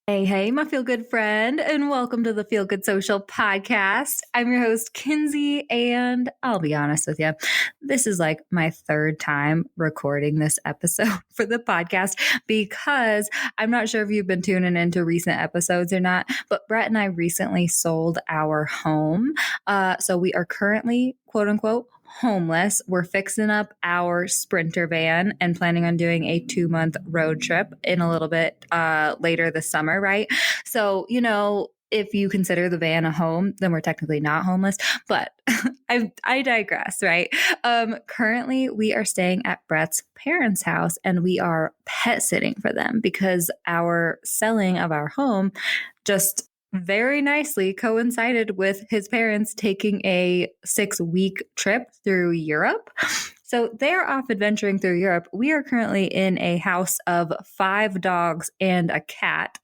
Hey, my feel good friend, and welcome to the Feel Good Social podcast. I'm your host, Kinsey, and I'll be honest with you, this is like my third time recording this episode for the podcast because I'm not sure if you've been tuning into recent episodes or not, but Brett and I recently sold our home. So we are currently, quote unquote, homeless. We're fixing up our Sprinter van and planning on doing a 2-month road trip in a little bit later this summer, right? So, if you consider the van a home, then we're technically not homeless, but I digress, right? Currently, we are staying at Brett's parents' house and we are pet sitting for them because our selling of our home just very nicely coincided with his parents taking a 6-week trip through Europe. So they're off adventuring through Europe. We are currently in a house of 5 dogs and a cat.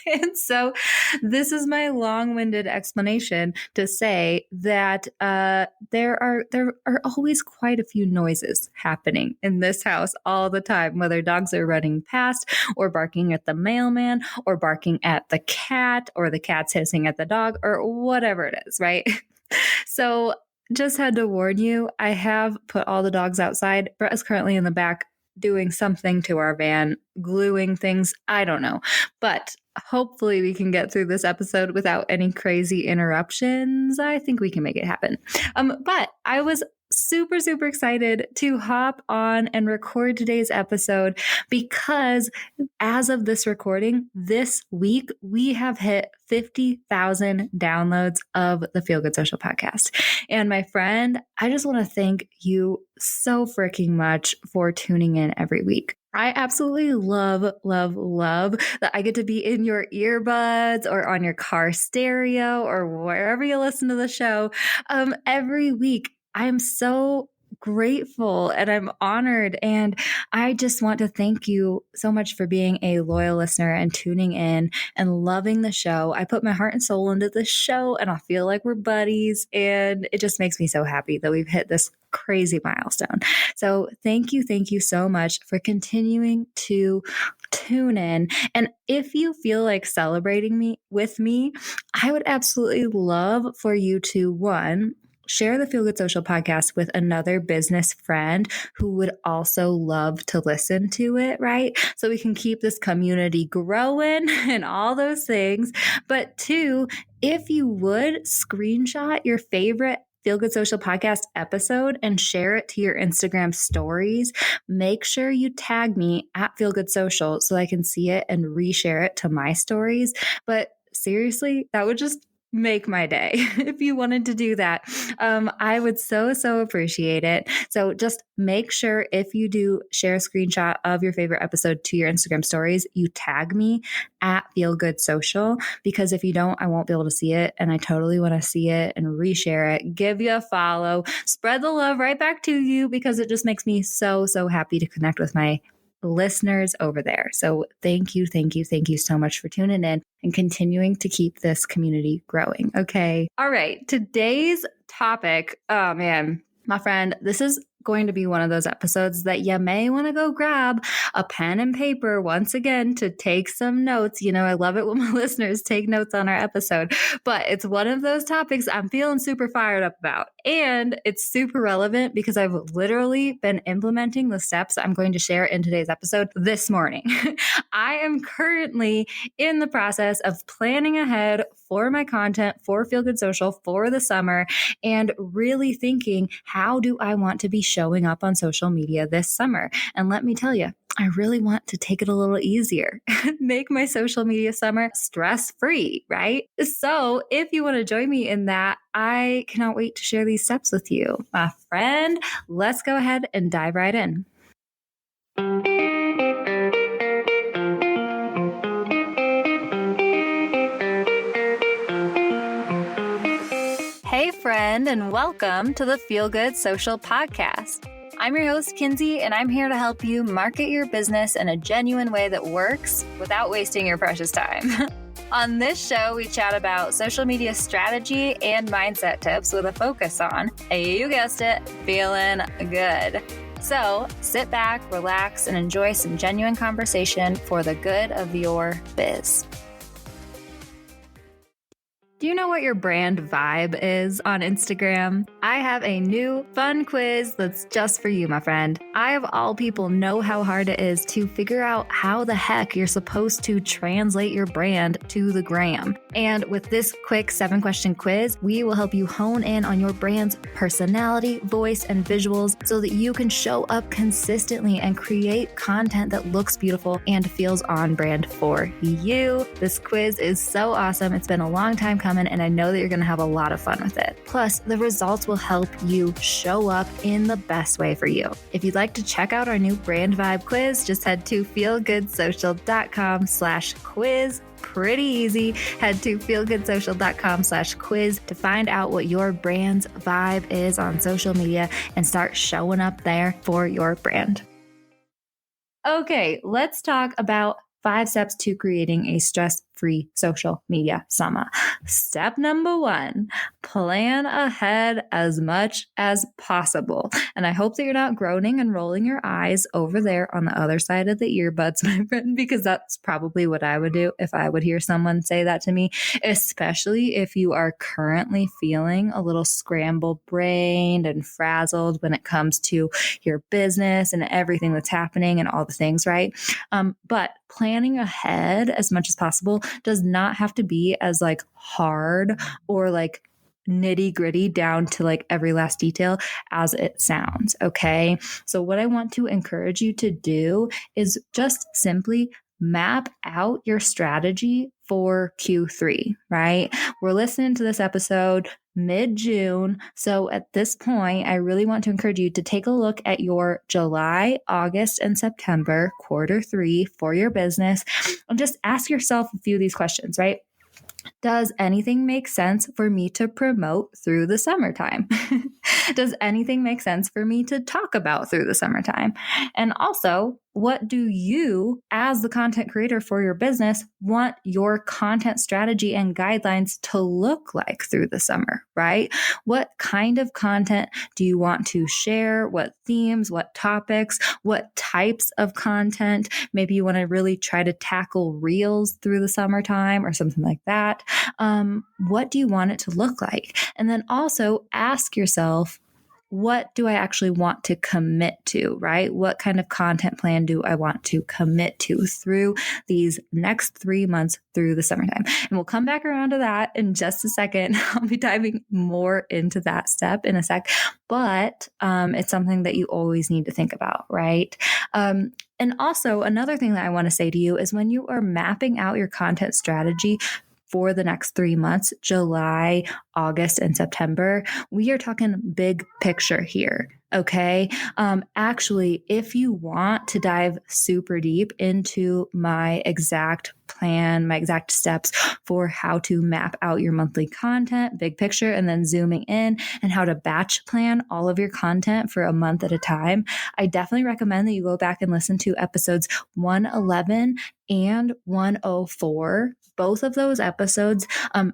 And so this is my long-winded explanation to say that there are always quite a few noises happening in this house all the time, whether dogs are running past or barking at the mailman or barking at the cat or the cat's hissing at the dog or whatever it is, right? So just had to warn you, I have put all the dogs outside. Brett is currently in the back doing something to our van, gluing things. I don't know. But hopefully we can get through this episode without any crazy interruptions. I think we can make it happen. But I was super excited to hop on and record today's episode because as of this recording, this week, we have hit 50,000 downloads of the Feel Good Social podcast. And my friend, I just want to thank you so freaking much for tuning in every week. I absolutely love that I get to be in your earbuds or on your car stereo or wherever you listen to the show every week. I'm so grateful and I'm honored. And I just want to thank you so much for being a loyal listener and tuning in and loving the show. I put my heart and soul into the show and I feel like we're buddies. And it just makes me so happy that we've hit this crazy milestone. So thank you so much for continuing to tune in. And if you feel like celebrating with me, I would absolutely love for you to, one, share the Feel Good Social podcast with another business friend who would also love to listen to it, right? So we can keep this community growing and all those things. But 2, if you would screenshot your favorite Feel Good Social podcast episode and share it to your Instagram stories, make sure you tag me at Feel Good Social so I can see it and reshare it to my stories. But seriously, that would just make my day if you wanted to do that. I would so appreciate it. So just make sure if you do share a screenshot of your favorite episode to your Instagram stories, you tag me at Feel Good Social, because if you don't, I won't be able to see it. And I totally want to see it and reshare it, give you a follow, spread the love right back to you, because it just makes me so happy to connect with my listeners over there. So thank you so much for tuning in and continuing to keep this community growing. Okay. All right. Today's topic. Oh man, my friend, this is going to be one of those episodes that you may want to go grab a pen and paper once again to take some notes. I love it when my listeners take notes on our episode, but it's one of those topics I'm feeling super fired up about. And it's super relevant because I've literally been implementing the steps I'm going to share in today's episode this morning. I am currently in the process of planning ahead for my content for Feel Good Social for the summer and really thinking, how do I want to be showing up on social media this summer? And let me tell you, I really want to take it a little easier, make my social media summer stress-free, right? So if you want to join me in that, I cannot wait to share these steps with you. My friend, let's go ahead and dive right in. Hey friend, and welcome to the Feel Good Social podcast. I'm your host, Kinsey, and I'm here to help you market your business in a genuine way that works without wasting your precious time. On this show, we chat about social media strategy and mindset tips with a focus on, you guessed it, feeling good. So sit back, relax, and enjoy some genuine conversation for the good of your biz. Do you know what your brand vibe is on Instagram? I have a new fun quiz that's just for you, my friend. I, of all people, know how hard it is to figure out how the heck you're supposed to translate your brand to the gram. And with this quick 7-question quiz, we will help you hone in on your brand's personality, voice, and visuals so that you can show up consistently and create content that looks beautiful and feels on brand for you. This quiz is so awesome. It's been a long time coming, and I know that you're going to have a lot of fun with it. Plus, the results will help you show up in the best way for you. If you'd like to check out our new brand vibe quiz, just head to feelgoodsocial.com/quiz. Pretty easy. Head to feelgoodsocial.com/quiz to find out what your brand's vibe is on social media and start showing up there for your brand. Okay, let's talk about 5 steps to creating a stress-free social media summer. Step number 1, plan ahead as much as possible. And I hope that you're not groaning and rolling your eyes over there on the other side of the earbuds, my friend, because that's probably what I would do if I would hear someone say that to me, especially if you are currently feeling a little scramble-brained and frazzled when it comes to your business and everything that's happening and all the things, right? But planning ahead as much as possible does not have to be as like hard or like nitty gritty down to like every last detail as it sounds. Okay. So what I want to encourage you to do is just simply map out your strategy for Q3, right? We're listening to this episode mid-June. So at this point, I really want to encourage you to take a look at your July, August, and September Q3 for your business and just ask yourself a few of these questions, right? Does anything make sense for me to promote through the summertime? Does anything make sense for me to talk about through the summertime? And also, what do you, as the content creator for your business, want your content strategy and guidelines to look like through the summer, right? What kind of content do you want to share? What themes, what topics, what types of content? Maybe you want to really try to tackle reels through the summertime or something like that. What do you want it to look like? And then also ask yourself, what do I actually want to commit to, right? What kind of content plan do I want to commit to through these next 3 months through the summertime? And we'll come back around to that in just a second. I'll be diving more into that step in a sec, but it's something that you always need to think about, right? And also another thing that I want to say to you is when you are mapping out your content strategy for the next 3 months, July, August, and September, we are talking big picture here. Okay. Actually, if you want to dive super deep into my exact plan, my exact steps for how to map out your monthly content, big picture, and then zooming in and how to batch plan all of your content for a month at a time, I definitely recommend that you go back and listen to episodes 111 and 104. Both of those episodes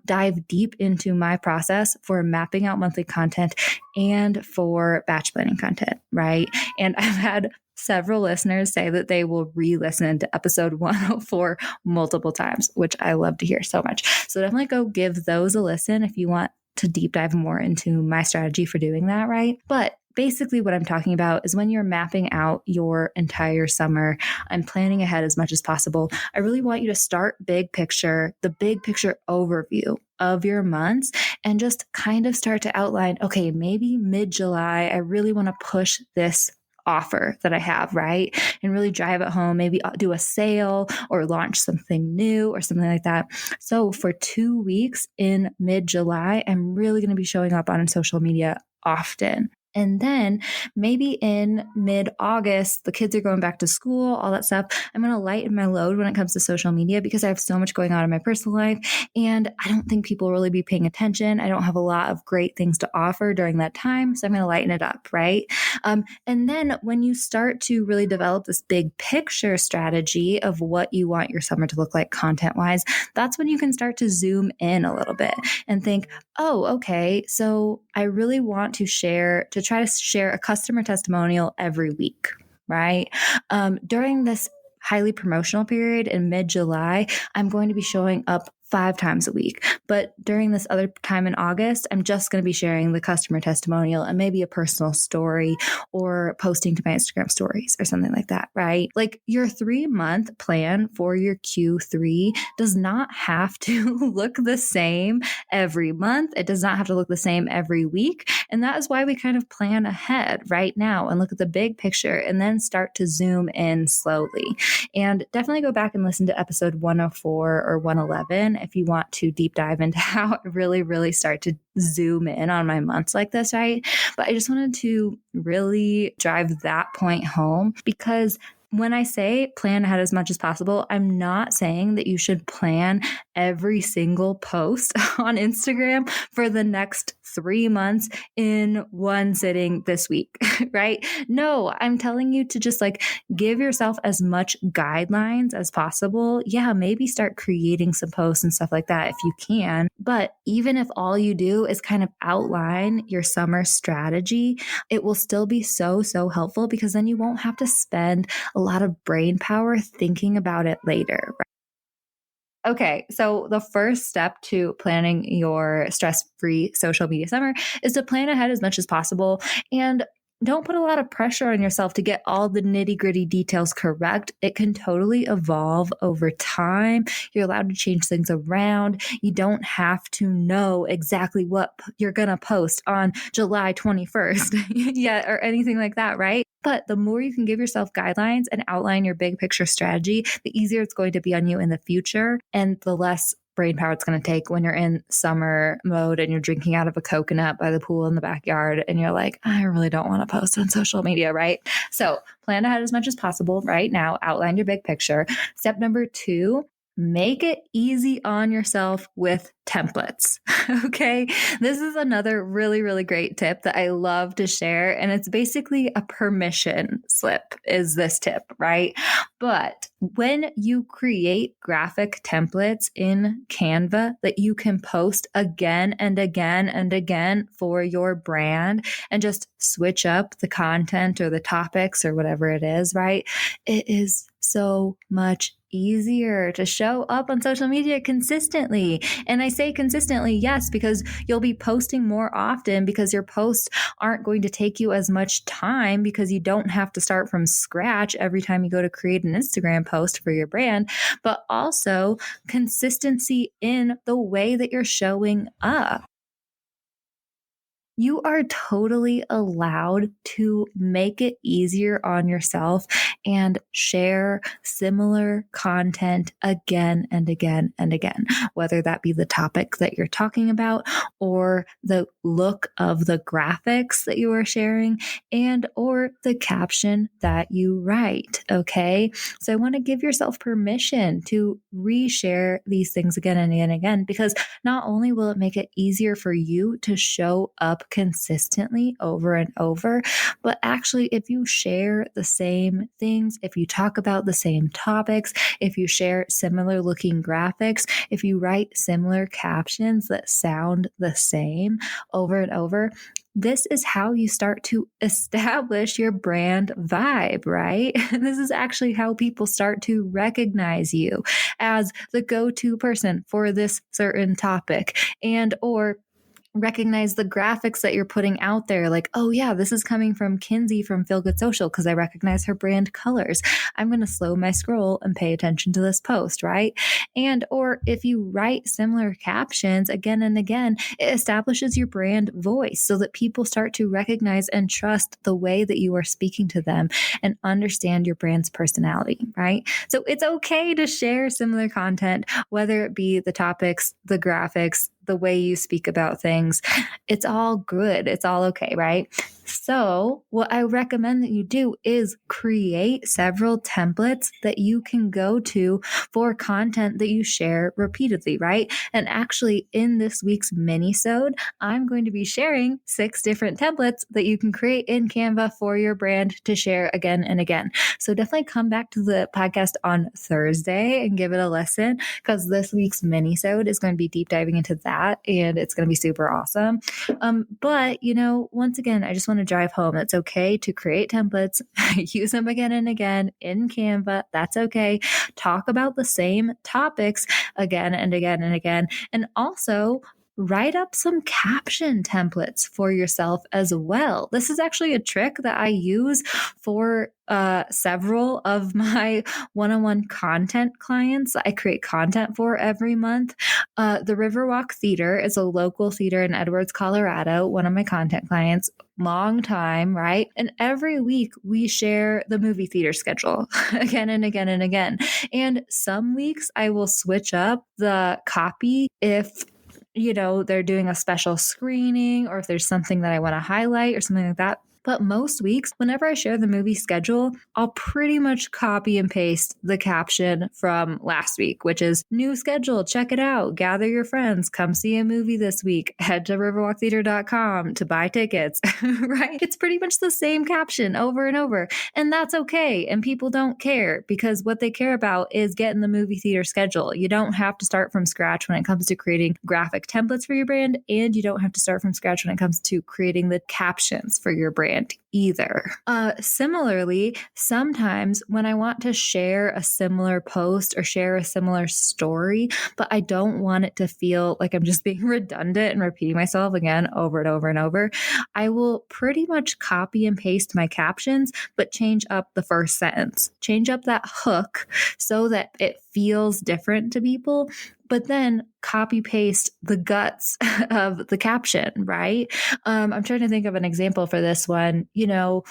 dive deep into my process for mapping out monthly content and for batch planning content, right? And I've had several listeners say that they will re-listen to episode 104 multiple times, which I love to hear so much. So definitely go give those a listen if you want to deep dive more into my strategy for doing that, right? But basically what I'm talking about is when you're mapping out your entire summer and planning ahead as much as possible, I really want you to start big picture, the big picture overview of your months, and just kind of start to outline, okay, maybe mid-July, I really want to push this offer that I have, right? And really drive it home, maybe do a sale or launch something new or something like that. So for 2 weeks in mid-July, I'm really going to be showing up on social media often. And then maybe in mid-August, the kids are going back to school, all that stuff. I'm going to lighten my load when it comes to social media because I have so much going on in my personal life. And I don't think people will really be paying attention. I don't have a lot of great things to offer during that time. So I'm going to lighten it up, right? And then when you start to really develop this big picture strategy of what you want your summer to look like content-wise, that's when you can start to zoom in a little bit and think, oh, okay, so I really want to try to share a customer testimonial every week, right? During this highly promotional period in mid-July, I'm going to be showing up 5 times a week. But during this other time in August, I'm just going to be sharing the customer testimonial and maybe a personal story or posting to my Instagram stories or something like that, right? Like your 3-month plan for your Q3 does not have to look the same every month. It does not have to look the same every week. And that is why we kind of plan ahead right now and look at the big picture and then start to zoom in slowly. And definitely go back and listen to episode 104 or 111 if you want to deep dive into how I really start to zoom in on my months like this, right? But I just wanted to really drive that point home because when I say plan ahead as much as possible, I'm not saying that you should plan every single post on Instagram for the next 3 months in one sitting this week, right? No, I'm telling you to just like give yourself as much guidelines as possible. Yeah, maybe start creating some posts and stuff like that if you can. But even if all you do is kind of outline your summer strategy, it will still be so helpful because then you won't have to spend a lot of brain power thinking about it later. Okay, so the first step to planning your stress-free social media summer is to plan ahead as much as possible and don't put a lot of pressure on yourself to get all the nitty-gritty details correct. It can totally evolve over time. You're allowed to change things around. You don't have to know exactly what you're going to post on July 21st yet or anything like that, right? But the more you can give yourself guidelines and outline your big picture strategy, the easier it's going to be on you in the future and the less brain power it's going to take when you're in summer mode and you're drinking out of a coconut by the pool in the backyard and you're like, I really don't want to post on social media, right? So plan ahead as much as possible right now, outline your big picture. Step number 2, make it easy on yourself with templates. Okay. This is another really great tip that I love to share. And it's basically a permission slip is this tip, right? But when you create graphic templates in Canva that you can post again and again and again for your brand and just switch up the content or the topics or whatever it is, right? It is so much easier to show up on social media consistently. And I say consistently, yes, because you'll be posting more often because your posts aren't going to take you as much time because you don't have to start from scratch every time you go to create an Instagram post for your brand, but also consistency in the way that you're showing up. You are totally allowed to make it easier on yourself and share similar content again and again and again, whether that be the topic that you're talking about or the look of the graphics that you are sharing and or the caption that you write. Okay. So I want to give yourself permission to reshare these things again and again and again, because not only will it make it easier for you to show up consistently over and over, but actually if you share the same things, if you talk about the same topics, if you share similar looking graphics, if you write similar captions that sound the same over and over, this is how you start to establish your brand vibe, right? This is actually how people start to recognize you as the go-to person for this certain topic and or recognize the graphics that you're putting out there. Like, oh yeah, this is coming from Kinsey from Feel Good Social because I recognize her brand colors. I'm going to slow my scroll and pay attention to this post, right? And, or if you write similar captions again and again, it establishes your brand voice so that people start to recognize and trust the way that you are speaking to them and understand your brand's personality, right? So it's okay to share similar content, whether it be the topics, the graphics, the way you speak about things. It's all good. It's all okay, right? So what I recommend that you do is create several templates that you can go to for content that you share repeatedly, right? And actually in this week's mini-sode, I'm going to be sharing 6 different templates that you can create in Canva for your brand to share again and again. So definitely come back to the podcast on Thursday and give it a listen because this week's mini-sode is going to be deep diving into that. that, and it's going to be super awesome. But, once again, I just want to drive home. It's okay to create templates, use them again and again in Canva. That's okay. Talk about the same topics again and again and again. And also, write up some caption templates for yourself as well. This is actually a trick that I use for several of my one-on-one content clients I create content for every month. The Riverwalk Theater is a local theater in Edwards, Colorado, one of my content clients. Long time, right? And every week we share the movie theater schedule again and again and again. And some weeks I will switch up the copy if they're doing a special screening or if there's something that I want to highlight or something like that. But most weeks, whenever I share the movie schedule, I'll pretty much copy and paste the caption from last week, which is new schedule. Check it out. Gather your friends. Come see a movie this week. Head to riverwalktheater.com to buy tickets, right? It's pretty much the same caption over and over. And that's okay. And people don't care because what they care about is getting the movie theater schedule. You don't have to start from scratch when it comes to creating graphic templates for your brand. And you don't have to start from scratch when it comes to creating the captions for your brand either. Similarly, sometimes when I want to share a similar post or share a similar story, but I don't want it to feel like I'm just being redundant and repeating myself again over and over and over, I will pretty much copy and paste my captions, but change up the first sentence, change up that hook so that it feels different to people, but then copy paste the guts of the caption, right? I'm trying to think of an example for this one. It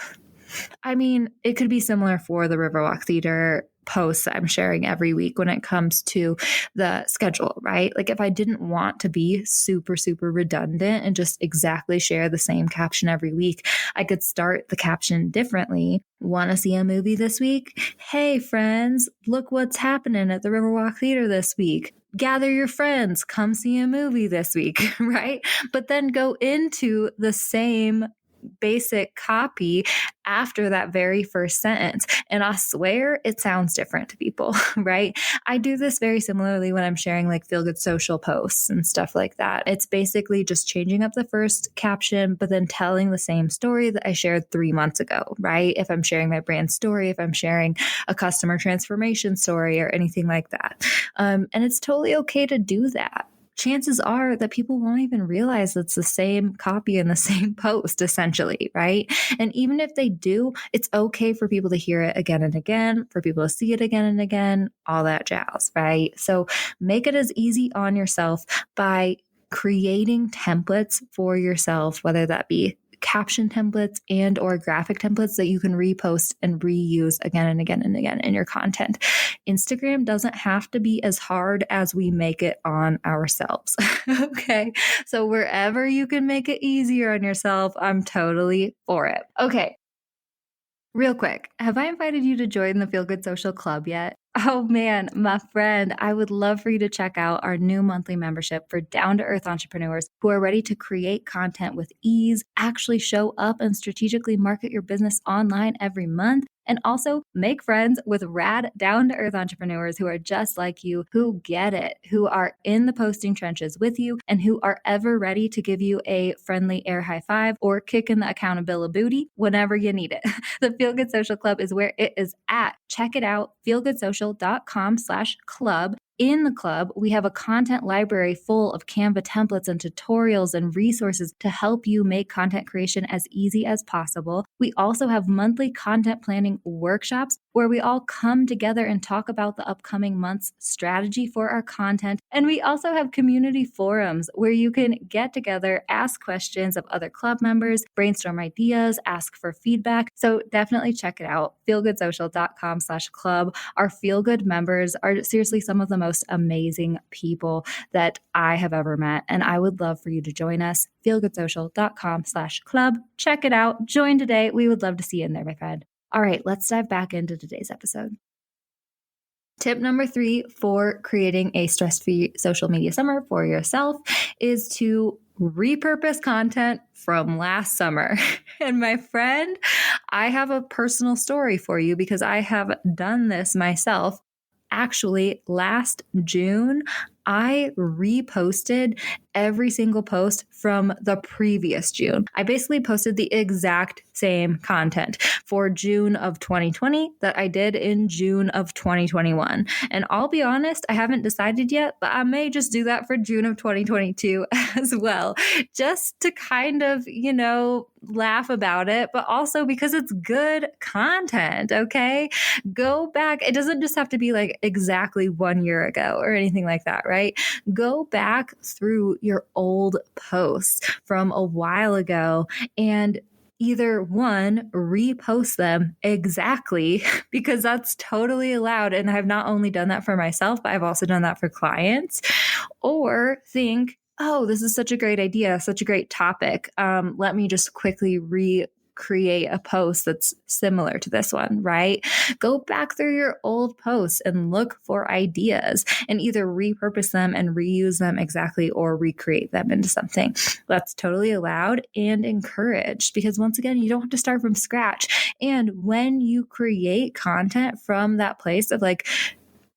could be similar for the Riverwalk Theater posts I'm sharing every week when it comes to the schedule, right? Like if I didn't want to be super, super redundant and just exactly share the same caption every week, I could start the caption differently. Want to see a movie this week? Hey friends, look what's happening at the Riverwalk Theater this week. Gather your friends, come see a movie this week, right? But then go into the same basic copy after that very first sentence. And I swear it sounds different to people, right? I do this very similarly when I'm sharing like feel good social posts and stuff like that. It's basically just changing up the first caption, but then telling the same story that I shared 3 months ago, right? If I'm sharing my brand story, if I'm sharing a customer transformation story or anything like that. And it's totally okay to do that. Chances are that people won't even realize it's the same copy in the same post, essentially, right? And even if they do, it's okay for people to hear it again and again, for people to see it again and again, all that jazz, right? So make it as easy on yourself by creating templates for yourself, whether that be caption templates and or graphic templates that you can repost and reuse again and again and again in your content. Instagram doesn't have to be as hard as we make it on ourselves. Okay. So wherever you can make it easier on yourself, I'm totally for it. Okay. Real quick, have I invited you to join the Feel Good Social Club yet? Oh man, my friend, I would love for you to check out our new monthly membership for down-to-earth entrepreneurs who are ready to create content with ease, actually show up and strategically market your business online every month, and also make friends with rad down-to-earth entrepreneurs who are just like you, who get it, who are in the posting trenches with you, and who are ever ready to give you a friendly air high five or kick in the accountability booty whenever you need it. The Feel Good Social Club is where it is at. Check it out, feelgoodsocial.com/club. In the club, we have a content library full of Canva templates and tutorials and resources to help you make content creation as easy as possible. We also have monthly content planning workshops where we all come together and talk about the upcoming month's strategy for our content. And we also have community forums where you can get together, ask questions of other club members, brainstorm ideas, ask for feedback. So definitely check it out, feelgoodsocial.com/club. Our Feel Good members are seriously some of the most amazing people that I have ever met. And I would love for you to join us, feelgoodsocial.com/club. Check it out. Join today. We would love to see you in there, my friend. All right, let's dive back into today's episode. Tip number 3 for creating a stress-free social media summer for yourself is to repurpose content from last summer. And my friend, I have a personal story for you because I have done this myself. Actually, last June, I reposted every single post from the previous June. I basically posted the exact same content for June of 2020 that I did in June of 2021. And I'll be honest, I haven't decided yet, but I may just do that for June of 2022 as well, just to kind of, laugh about it, but also because it's good content. Okay. Go back. It doesn't just have to be like exactly 1 year ago or anything like that, right? Go back through your old posts from a while ago and either one, repost them exactly, because that's totally allowed. And I've not only done that for myself, but I've also done that for clients. Or think, oh, this is such a great idea, such a great topic. Let me just quickly recreate a post that's similar to this one, right? Go back through your old posts and look for ideas and either repurpose them and reuse them exactly or recreate them into something. That's totally allowed and encouraged, because once again, you don't have to start from scratch. And when you create content from that place of like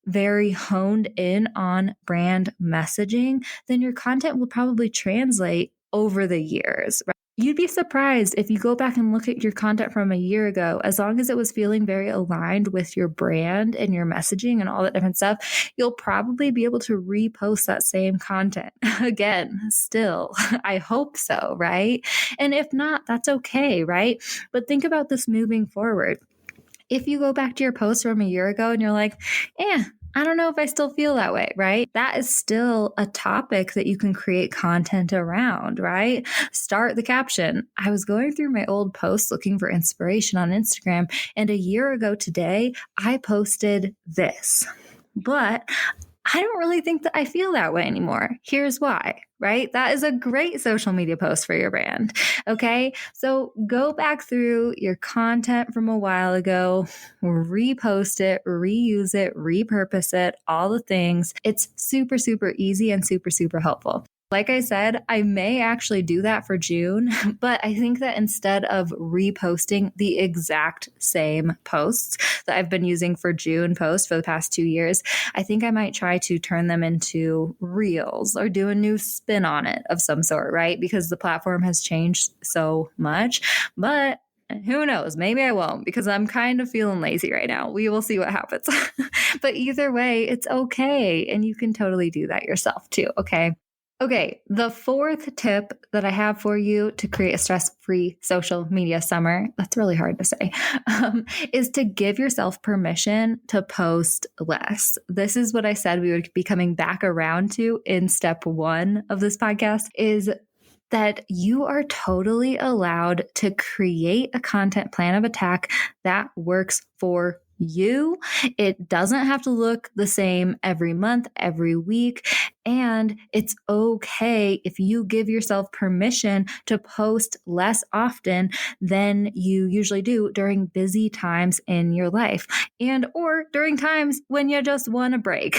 very honed in on brand messaging, then your content will probably translate over the years, right? You'd be surprised if you go back and look at your content from a year ago, as long as it was feeling very aligned with your brand and your messaging and all that different stuff, you'll probably be able to repost that same content again. Still, I hope so, right? And if not, that's okay, right? But think about this moving forward. If you go back to your post from a year ago and you're like, I don't know if I still feel that way, right? That is still a topic that you can create content around, right? Start the caption. I was going through my old posts looking for inspiration on Instagram, and a year ago today, I posted this. But I don't really think that I feel that way anymore. Here's why, right? That is a great social media post for your brand. Okay. So go back through your content from a while ago, repost it, reuse it, repurpose it, all the things. It's super, super easy and super, super helpful. Like I said, I may actually do that for June, but I think that instead of reposting the exact same posts that I've been using for June posts for the past 2 years, I think I might try to turn them into reels or do a new spin on it of some sort, right? Because the platform has changed so much. But who knows? Maybe I won't, because I'm kind of feeling lazy right now. We will see what happens. But either way, it's okay. And you can totally do that yourself too. Okay, the fourth tip that I have for you to create a stress-free social media summer, that's really hard to say, is to give yourself permission to post less. This is what I said we would be coming back around to in step 1 of this podcast, is that you are totally allowed to create a content plan of attack that works for you. It doesn't have to look the same every month, every week. And it's okay if you give yourself permission to post less often than you usually do during busy times in your life, and or during times when you just want a break,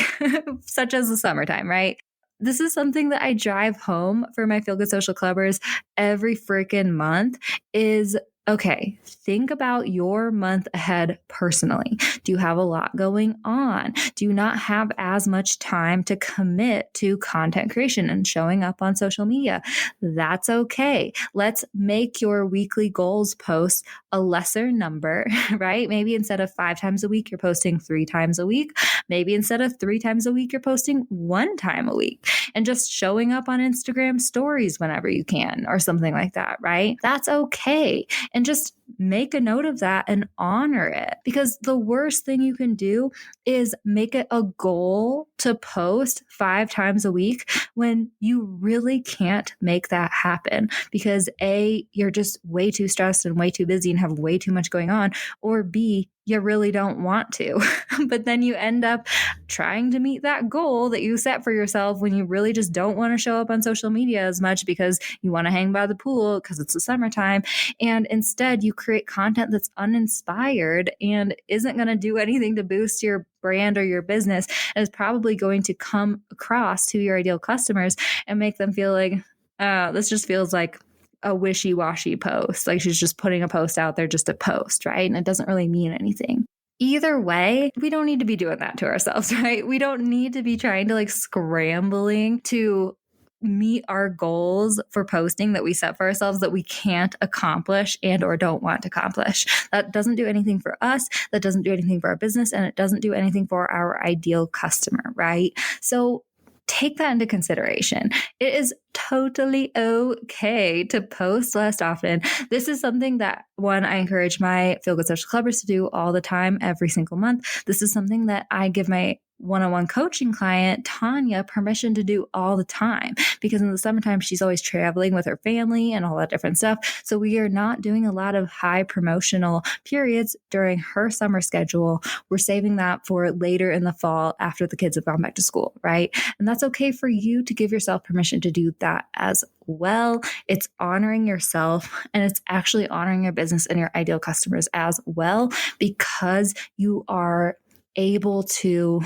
such as the summertime, right? This is something that I drive home for my Feel Good Social Clubbers every freaking month is, okay, think about your month ahead personally. Do you have a lot going on? Do you not have as much time to commit to content creation and showing up on social media? That's okay. Let's make your weekly goals posts a lesser number, right? Maybe instead of 5 times a week, you're posting 3 times a week. Maybe instead of 3 times a week, you're posting 1 time a week and just showing up on Instagram stories whenever you can or something like that, right? That's okay. And just make a note of that and honor it, because the worst thing you can do is make it a goal to post 5 times a week when you really can't make that happen because A, you're just way too stressed and way too busy and have way too much going on, or B, you really don't want to. But then you end up trying to meet that goal that you set for yourself when you really just don't want to show up on social media as much because you want to hang by the pool because it's the summertime. And instead you create content that's uninspired and isn't going to do anything to boost your brand or your business, and is probably going to come across to your ideal customers and make them feel like, this just feels like a wishy-washy post. Like she's just putting a post out there just to post, right? And it doesn't really mean anything. Either way, we don't need to be doing that to ourselves, right? We don't need to be trying to like scrambling to meet our goals for posting that we set for ourselves that we can't accomplish and or don't want to accomplish. That doesn't do anything for us. That doesn't do anything for our business, and it doesn't do anything for our ideal customer, right? So take that into consideration. It is totally okay to post less often. This is something that, one, I encourage my Feel Good Social Clubbers to do all the time, every single month. This is something that I give my one-on-one coaching client, Tanya, permission to do all the time, because in the summertime, she's always traveling with her family and all that different stuff. So we are not doing a lot of high promotional periods during her summer schedule. We're saving that for later in the fall after the kids have gone back to school, right? And that's okay for you to give yourself permission to do that as well. It's honoring yourself, and it's actually honoring your business and your ideal customers as well, because you are able to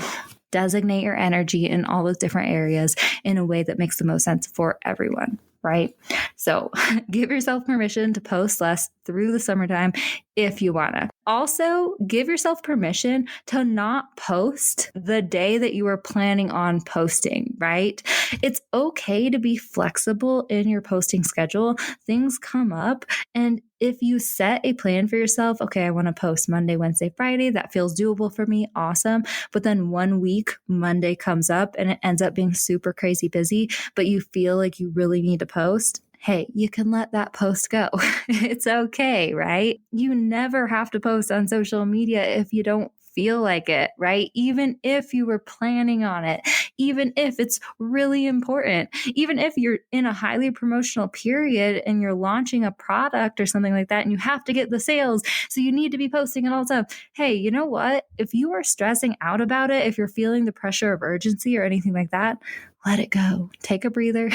designate your energy in all those different areas in a way that makes the most sense for everyone, right? So give yourself permission to post less through the summertime if you want to. Also, give yourself permission to not post the day that you were planning on posting, right? It's okay to be flexible in your posting schedule. Things come up, and if you set a plan for yourself, okay, I want to post Monday, Wednesday, Friday, that feels doable for me, awesome. But then one week, Monday comes up and it ends up being super crazy busy, but you feel like you really need to post. Hey, you can let that post go. It's okay, right? You never have to post on social media if you don't feel like it, right? Even if you were planning on it, even if it's really important, even if you're in a highly promotional period and you're launching a product or something like that and you have to get the sales, so you need to be posting and all that stuff. Hey, you know what? If you are stressing out about it, if you're feeling the pressure of urgency or anything like that, let it go. Take a breather.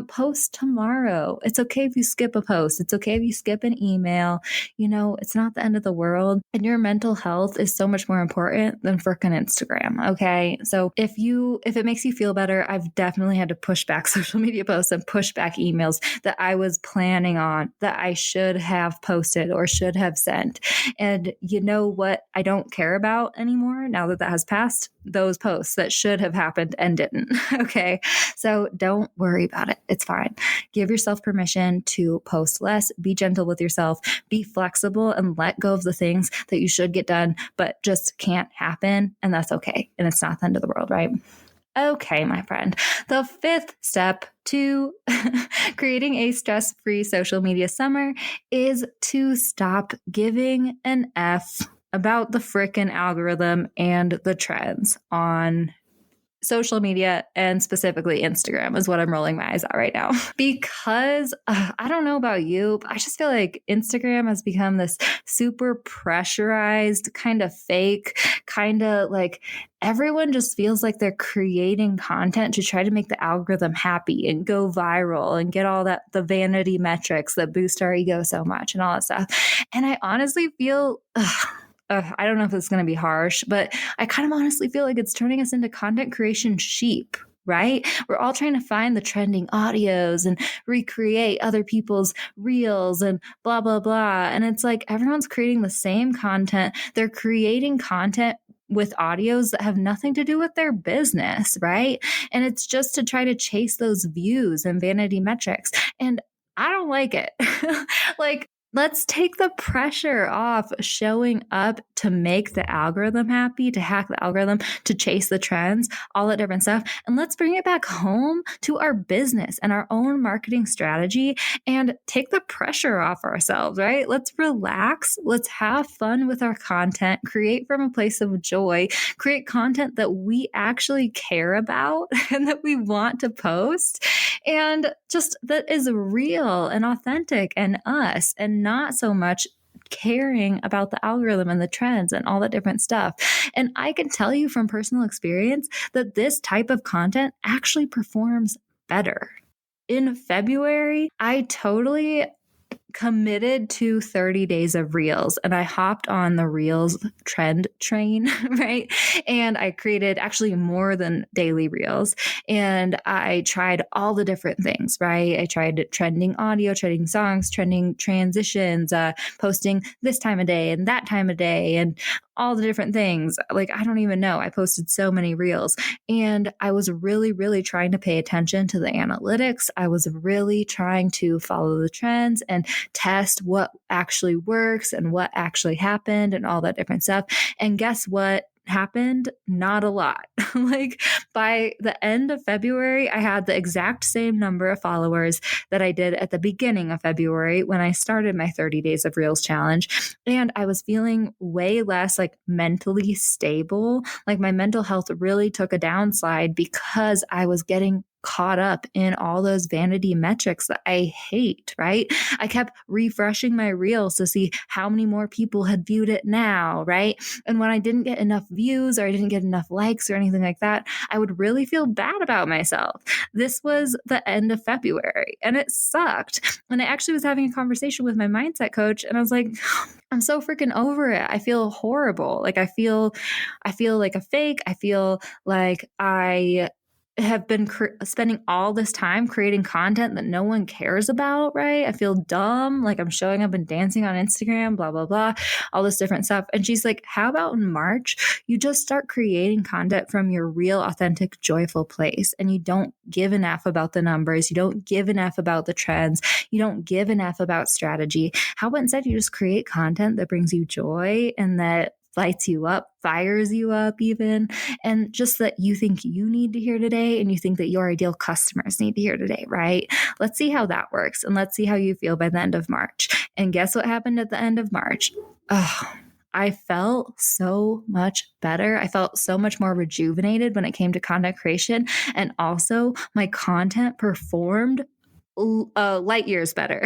Post tomorrow. It's okay if you skip a post. It's okay if you skip an email. You know, it's not the end of the world. And your mental health is so much more important than frickin' Instagram. Okay. So if it makes you feel better, I've definitely had to push back social media posts and push back emails that I was planning on, that I should have posted or should have sent. And you know what I don't care about anymore now that has passed? Those posts that should have happened and didn't. Okay. So don't worry about it. It's fine. Give yourself permission to post less, be gentle with yourself, be flexible, and let go of the things that you should get done, but just can't happen. And that's okay. And it's not the end of the world, right? Okay, my friend. The fifth step to creating a stress-free social media summer is to stop giving an F about the frickin' algorithm and the trends on social media, and specifically Instagram is what I'm rolling my eyes at right now. Because I don't know about you, but I just feel like Instagram has become this super pressurized, kind of fake, kind of like everyone just feels like they're creating content to try to make the algorithm happy and go viral and get all that, the vanity metrics that boost our ego so much and all that stuff. And I honestly feel, I don't know if it's going to be harsh, but I kind of honestly feel like it's turning us into content creation sheep, right? We're all trying to find the trending audios and recreate other people's reels and blah, blah, blah. And it's like everyone's creating the same content. They're creating content with audios that have nothing to do with their business, right? And it's just to try to chase those views and vanity metrics. And I don't like it. Like, let's take the pressure off showing up to make the algorithm happy, to hack the algorithm, to chase the trends, all that different stuff. And let's bring it back home to our business and our own marketing strategy and take the pressure off ourselves, right? Let's relax. Let's have fun with our content, create from a place of joy, create content that we actually care about and that we want to post, and just that is real and authentic and us, and not so much caring about the algorithm and the trends and all that different stuff. And I can tell you from personal experience that this type of content actually performs better. In February, I totally committed to 30 days of reels, and I hopped on the reels trend train, right? And I created actually more than daily reels, and I tried all the different things, right? I tried trending audio, trending songs, trending transitions, posting this time of day and that time of day, and all the different things. Like, I don't even know. I posted so many reels, and I was really, really trying to pay attention to the analytics. I was really trying to follow the trends and test what actually works and what actually happened and all that different stuff. And guess what happened? Not a lot. Like, by the end of February, I had the exact same number of followers that I did at the beginning of February when I started my 30 days of reels challenge. And I was feeling way less like mentally stable. Like, my mental health really took a downslide because I was getting caught up in all those vanity metrics that I hate, right? I kept refreshing my reels to see how many more people had viewed it now, right? And when I didn't get enough views or I didn't get enough likes or anything like that, I would really feel bad about myself. This was the end of February, and it sucked. And I actually was having a conversation with my mindset coach, and I was like, I'm so freaking over it. I feel horrible. Like, I feel like a fake. I feel like I have been spending all this time creating content that no one cares about, right? I feel dumb, like I'm showing up and dancing on Instagram, blah, blah, blah, all this different stuff. And she's like, how about in March, you just start creating content from your real, authentic, joyful place, and you don't give an F about the numbers. You don't give an F about the trends. You don't give an F about strategy. How about instead you just create content that brings you joy and that lights you up, fires you up even, and just that you think you need to hear today and you think that your ideal customers need to hear today, right? Let's see how that works, and let's see how you feel by the end of March. And guess what happened at the end of March? I felt so much better. I felt so much more rejuvenated when it came to content creation, and also my content performed light years better,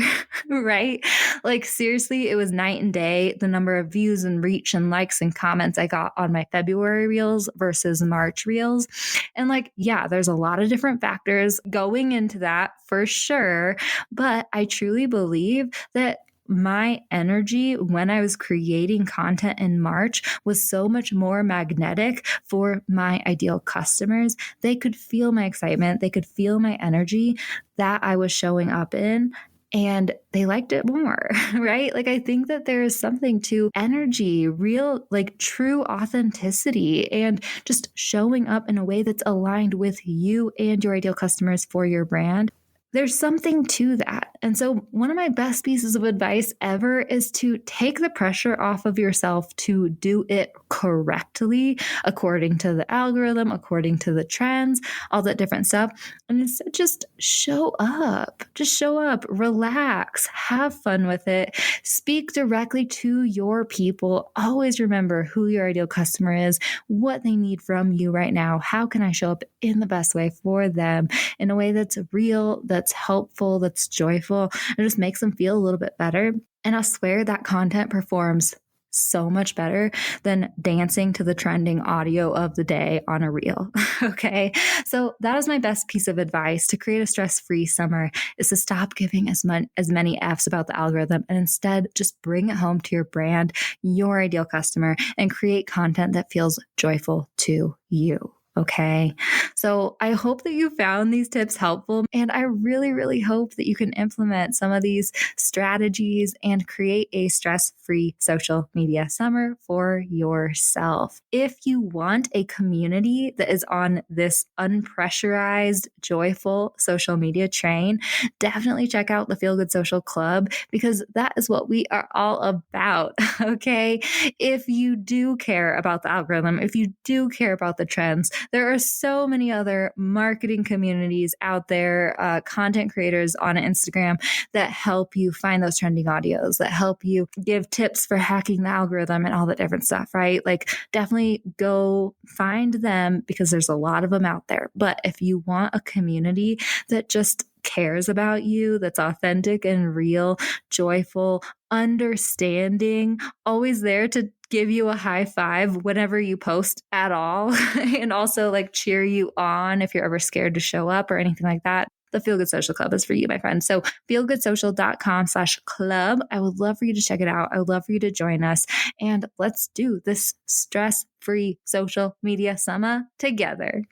right? Like, seriously, it was night and day, the number of views and reach and likes and comments I got on my February reels versus March reels. And like, yeah, there's a lot of different factors going into that for sure. But I truly believe that my energy when I was creating content in March was so much more magnetic for my ideal customers. They could feel my excitement. They could feel my energy that I was showing up in, and they liked it more, right? Like, I think that there is something to energy, real, like true authenticity, and just showing up in a way that's aligned with you and your ideal customers for your brand. There's something to that. And so one of my best pieces of advice ever is to take the pressure off of yourself to do it correctly, according to the algorithm, according to the trends, all that different stuff. And instead, just show up. Just show up, relax, have fun with it, speak directly to your people. Always remember who your ideal customer is, what they need from you right now. How can I show up in the best way for them, in a way that's real, that's helpful, that's joyful, and just makes them feel a little bit better. And I swear that content performs so much better than dancing to the trending audio of the day on a reel. Okay. So that is my best piece of advice to create a stress-free summer, is to stop giving as many F's about the algorithm, and instead just bring it home to your brand, your ideal customer, and create content that feels joyful to you. Okay. So I hope that you found these tips helpful, and I really, really hope that you can implement some of these strategies and create a stress-free social media summer for yourself. If you want a community that is on this unpressurized, joyful social media train, definitely check out the Feel Good Social Club, because that is what we are all about. Okay. If you do care about the algorithm, if you do care about the trends, there are so many other marketing communities out there, content creators on Instagram that help you find those trending audios, that help you give tips for hacking the algorithm and all that different stuff, right? Like, definitely go find them, because there's a lot of them out there. But if you want a community that just cares about you, that's authentic and real, joyful, understanding, always there to give you a high five whenever you post at all, and also like cheer you on if you're ever scared to show up or anything like that, the Feel Good Social Club is for you, my friend. So feelgoodsocial.com/club. I would love for you to check it out. I would love for you to join us, and let's do this stress-free social media summer together.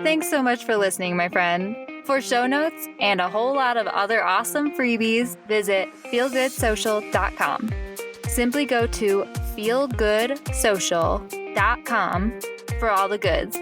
Thanks so much for listening, my friend. For show notes and a whole lot of other awesome freebies, visit feelgoodsocial.com. Simply go to feelgoodsocial.com for all the goods.